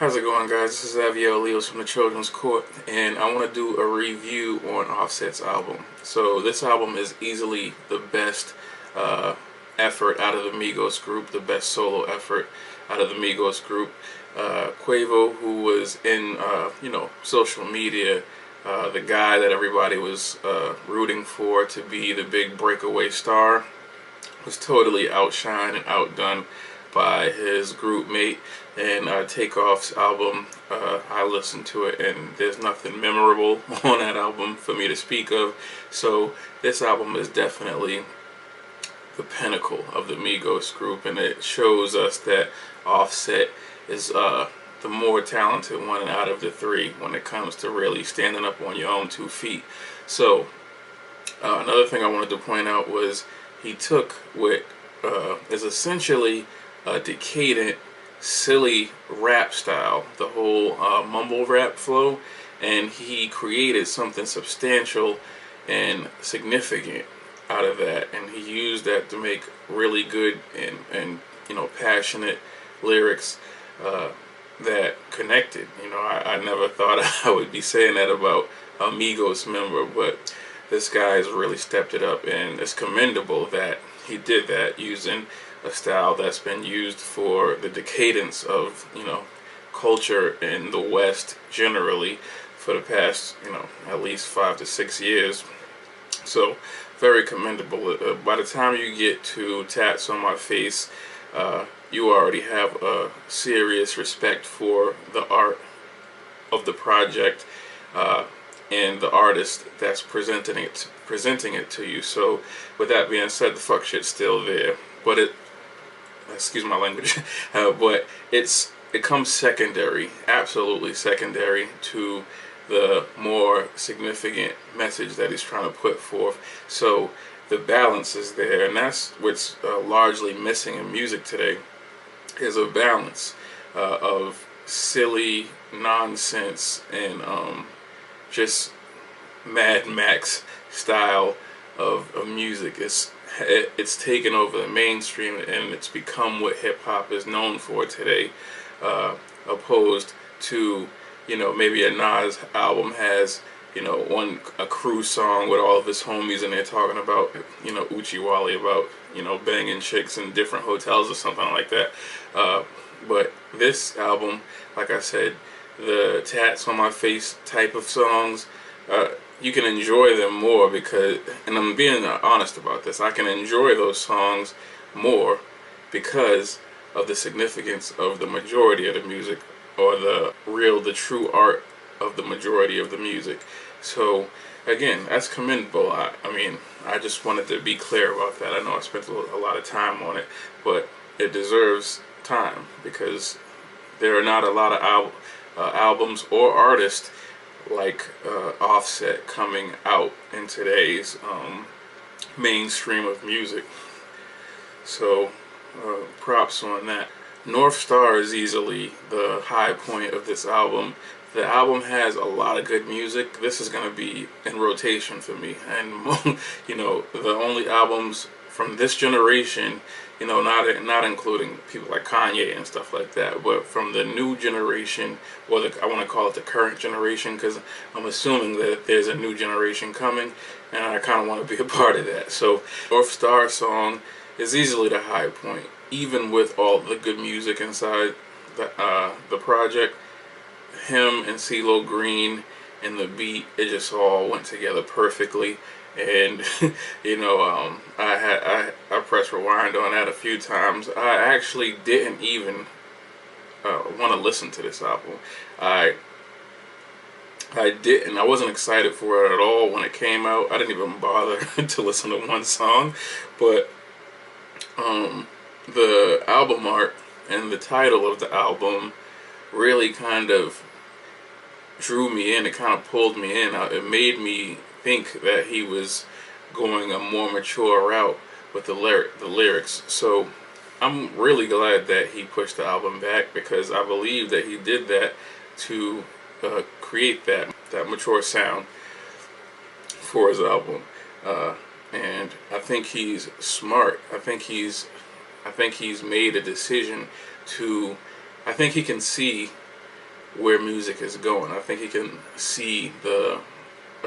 How's it going, guys? This is Aviel Leos from the Children's Court, and I want to do a review on Offset's album. So this album is easily the best effort out of the Migos group, the best solo effort out of the Migos group. Quavo, who was in social media, the guy that everybody was rooting for to be the big breakaway star, was totally outshined and outdone by his group mate. And Takeoff's album, I listened to it and there's nothing memorable on that album for me to speak of. So this album is definitely the pinnacle of the Migos group, and it shows us that Offset is the more talented one out of the three when it comes to really standing up on your own 2 feet. So another thing I wanted to point out was he took what is essentially a decadent, silly rap style, the whole mumble rap flow, and he created something substantial and significant out of that, and he used that to make really good and passionate lyrics that connected. I never thought I would be saying that about a Migos member, but this guy has really stepped it up, and it's commendable that he did that using a style that's been used for the decadence of culture in the West generally for the past at least 5 to 6 years. So very commendable. By the time you get to Tats on My Face, you already have a serious respect for the art of the project and the artist that's presenting it to you. So with that being said, the fuck shit's still there, but excuse my language, but it comes secondary, absolutely secondary to the more significant message that he's trying to put forth. So the balance is there, and that's what's largely missing in music today, is a balance of silly nonsense and just Mad Max style of music. It's taken over the mainstream, and it's become what hip-hop is known for today, opposed to maybe a Nas album has a cruise song with all of his homies, and they're talking about Uchi Wally, about banging chicks in different hotels or something like that. But this album, like I said, the Tats on My Face type of songs, you can enjoy them more because, and I'm being honest about this, I can enjoy those songs more because of the significance of the majority of the music, or the true art of the majority of the music. So again, that's commendable. I just wanted to be clear about that. I know I spent a lot of time on it, but it deserves time because there are not a lot of albums or artists like Offset coming out in today's mainstream of music. So props on that. North Star is easily the high point of this album. The album has a lot of good music. This is going to be in rotation for me, and the only albums from this generation, not including people like Kanye and stuff like that, but from the new generation, or I want to call it the current generation, because I'm assuming that there's a new generation coming, and I kind of want to be a part of that. So North Star song is easily the high point, even with all the good music inside the project. Him and CeeLo Green and the beat, it just all went together perfectly. And I pressed rewind on that a few times. I actually didn't even want to listen to this album. I didn't. I wasn't excited for it at all when it came out. I didn't even bother to listen to one song. But the album art and the title of the album really kind of drew me in. It kind of pulled me in. It made me think that he was going a more mature route with the lyrics. So I'm really glad that he pushed the album back, because I believe that he did that to create that mature sound for his album. And I think he's smart. I think he's made a decision to. I think he can see where music is going. I think he can see a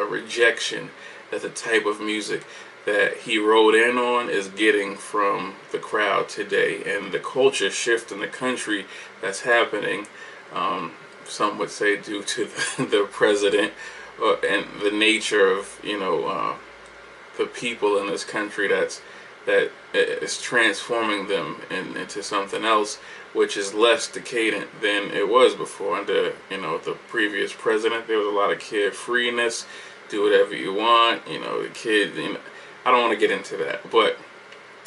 rejection that the type of music that he rode in on is getting from the crowd today, and the culture shift in the country that's happening. Some would say due to the president and the nature of the people in this country that is transforming them into something else, which is less decadent than it was before. Under the previous president, there was a lot of carefreeness, do whatever you want. The kid. I don't want to get into that, but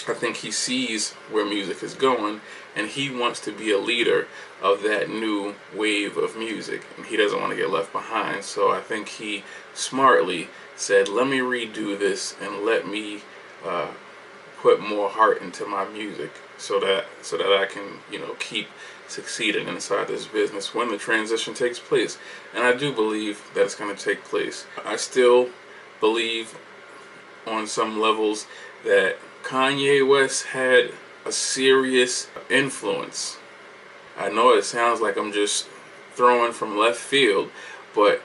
I think he sees where music is going, and he wants to be a leader of that new wave of music, and he doesn't want to get left behind. So I think he smartly said, let me redo this and let me put more heart into my music so that I can keep succeeding inside this business when the transition takes place. And I do believe that it's going to take place. I still believe on some levels that Kanye West had a serious influence. I know it sounds like I'm just throwing from left field, but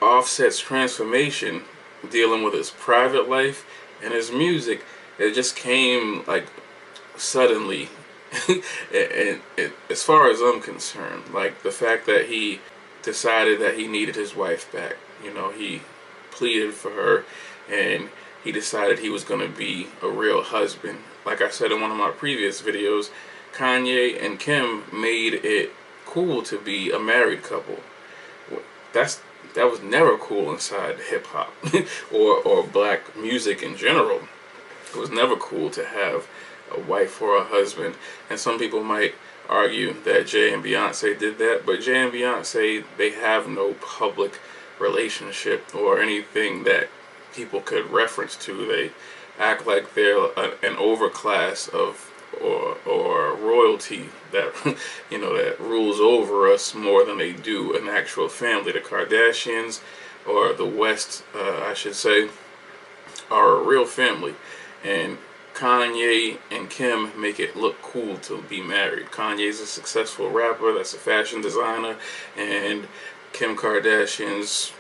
Offset's transformation, dealing with his private life and his music, it just came like suddenly. and as far as I'm concerned, like the fact that he decided that he needed his wife back, he pleaded for her, and he decided he was going to be a real husband. Like I said in one of my previous videos, Kanye and Kim made it cool to be a married couple. That was never cool inside hip hop or black music in general. It was never cool to have a wife or a husband. And some people might argue that Jay and Beyonce did that, but Jay and Beyonce, they have no public relationship or anything that people could reference to. They act like they're an overclass of or royalty that that rules over us more than they do an actual family. The Kardashians, or the West, I should say, are a real family, and Kanye and Kim make it look cool to be married. Kanye's a successful rapper, that's a fashion designer, and Kim Kardashian's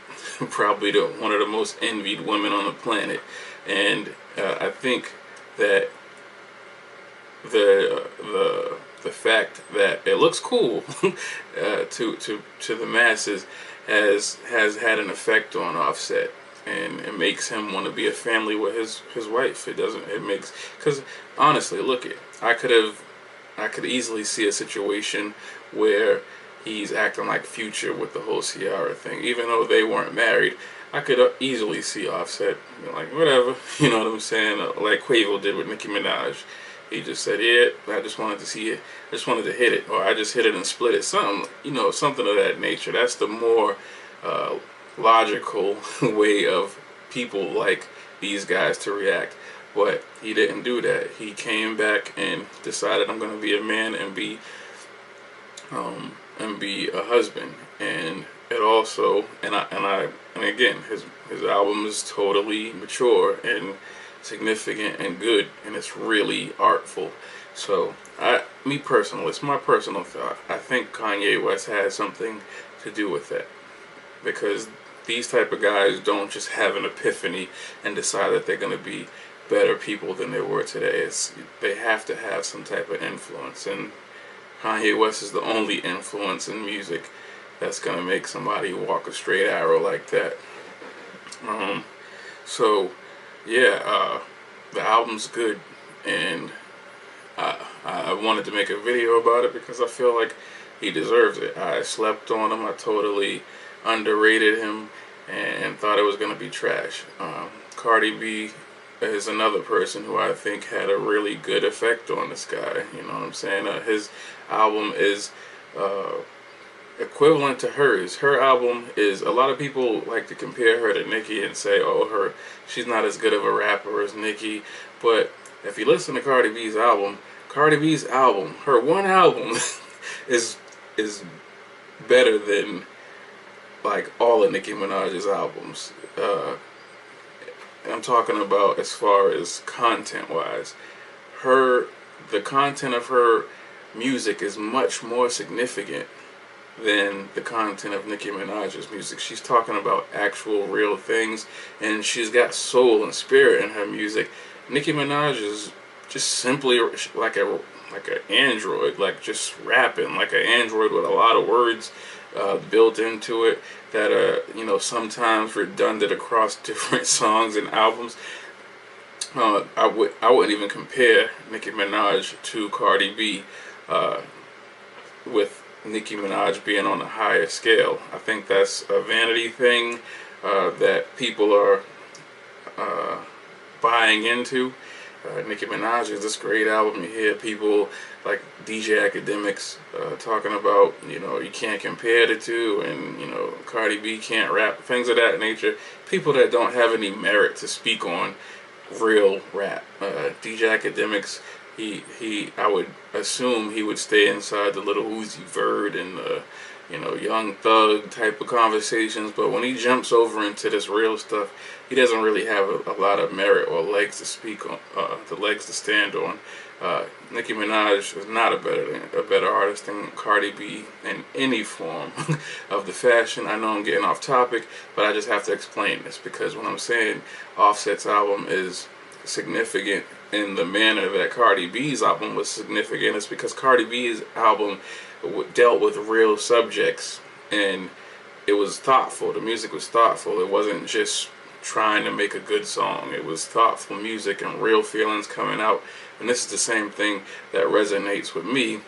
probably one of the most envied women on the planet. And I think that the fact that it looks cool to the masses has had an effect on Offset, and it makes him want to be a family with his wife. It makes, because honestly, I could easily see a situation where he's acting like Future with the whole Ciara thing. Even though they weren't married, I could easily see Offset like, whatever, you know what I'm saying, like Quavo did with Nicki Minaj. He just said, yeah, I just wanted to see it, I just wanted to hit it, or I just hit it and split it, something of that nature. That's the more logical way of people like these guys to react. But he didn't do that. He came back and decided, I'm going to be a man and be a husband. And it also, and again, his album is totally mature and significant and good, and it's really artful. So me personally, it's my personal thought, I think Kanye West has something to do with that, because these type of guys don't just have an epiphany and decide that they're going to be better people than they were today. They have to have some type of influence, and Kanye West is the only influence in music that's going to make somebody walk a straight arrow like that. So yeah, the album's good, and I wanted to make a video about it because I feel like he deserves it. I slept on him. I totally underrated him and thought it was going to be trash. Cardi B is another person who I think had a really good effect on this guy. You know what I'm saying? His album is equivalent to hers. Her album is, a lot of people like to compare her to Nicki and say, oh, she's not as good of a rapper as Nicki. But if you listen to Cardi B's album, her one album is better than like all of Nicki Minaj's albums. I'm talking about as far as content wise. The content of her music is much more significant than the content of Nicki Minaj's music. She's talking about actual real things, and she's got soul and spirit in her music. Nicki Minaj is just simply like an android, like just rapping like an android with a lot of words built into it that are, you know, sometimes redundant across different songs and albums. I wouldn't even compare Nicki Minaj to Cardi B, with Nicki Minaj being on a higher scale. I think that's a vanity thing that people are buying into. Nicki Minaj is this great album. You hear people like DJ Academics talking about, you know, you can't compare the two, and, you know, Cardi B can't rap, things of that nature. People that don't have any merit to speak on real rap. DJ Academics, I would assume he would stay inside the Little Uzi Vert and the, you know, Young Thug type of conversations, but when he jumps over into this real stuff, he doesn't really have a lot of merit or legs to speak on, the legs to stand on. Nicki Minaj is not a better artist than Cardi B in any form of the fashion. I know I'm getting off topic, but I just have to explain this, because when I'm saying Offset's album is significant in the manner that Cardi B's album was significant, it's because Cardi B's album dealt with real subjects, and it was thoughtful. The music was thoughtful. It wasn't just trying to make a good song. It was thoughtful music and real feelings coming out. And this is the same thing that resonates with me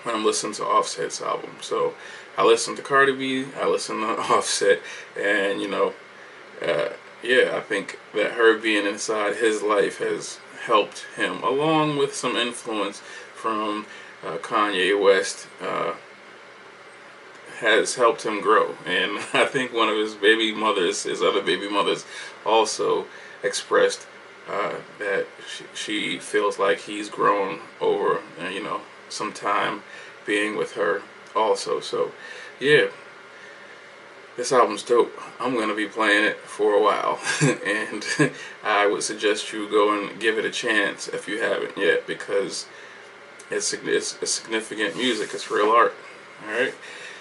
when I'm listening to Offset's album. So I listen to Cardi B, I listen to Offset, and, you know, yeah, I think that her being inside his life has helped him, along with some influence from Kanye West, has helped him grow. And I think one of his other baby mothers, also expressed that she feels like he's grown over, you know, some time being with her also. So yeah, this album's dope. I'm going to be playing it for a while, and I would suggest you go and give it a chance if you haven't yet, because it's significant music. It's real art. Alright?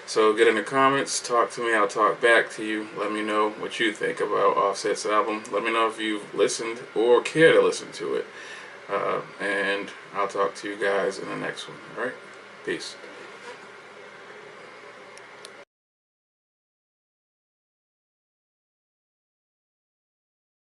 So get in the comments, talk to me, I'll talk back to you. Let me know what you think about Offset's album. Let me know if you've listened or care to listen to it. And I'll talk to you guys in the next one. Alright? Peace.